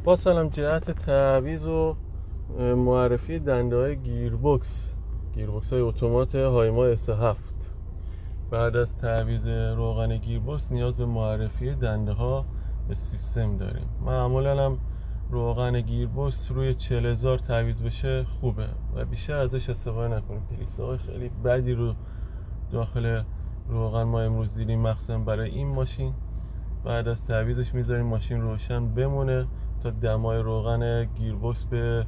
با سلام، جهت تعویض و معرفی دنده های گیربکس های اتومات هایما S7. بعد از تعویض روغن گیربکس نیاز به معرفی دنده ها به سیستم داریم. معمولا هم روغن گیربکس روی 40,000 تعویض بشه خوبه و بیشتر ازش استفاده نکنیم. پلیکس های خیلی بدی رو داخل روغن ما امروز دیدیم، مخصوصا برای این ماشین. بعد از تعویضش میذاریم ماشین روشن بمونه تا دمای روغن گیربکس به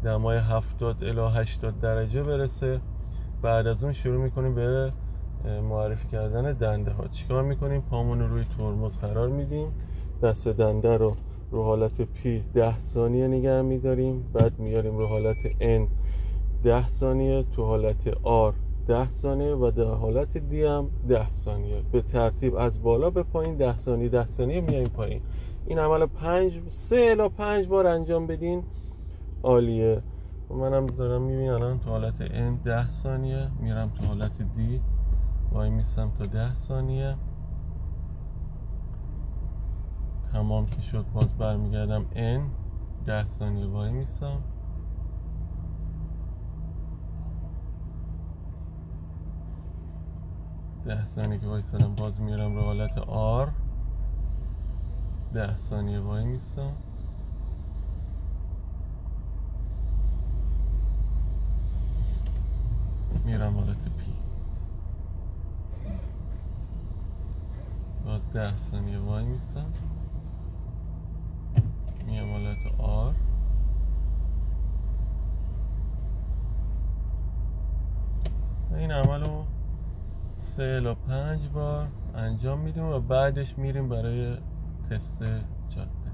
دمای 70 الی 80 درجه برسه. بعد از اون شروع میکنیم به معرفی کردن دنده ها. چیکار میکنیم؟ پامون رو روی ترمز قرار میدیم، دست دنده رو حالت P 10 ثانیه نگه میداریم، بعد میاریم رو حالت N 10 ثانیه، تو حالت R 10 ثانیه و در حالت D هم 10 ثانیه. به ترتیب از بالا به پایین 10 ثانیه میایم پایین. این عمل 3 الی 5 بار انجام بدین، عالیه. منم دارم میبینم الان تو حالت N 10 ثانیه، میرم تو حالت D وای میسم تا 10 ثانیه. تمام که شد باز برمیگردم N 10 ثانیه وای میسم. ده ثانیه که وایسادم باز میرم رو حالت R 10 ثانیه وای میستم. میرم حالت P باز 10 ثانیه وای میستم. میام حالت R این عملو 3 الی 5 بار انجام میدیم و بعدش میریم برای تست جاده.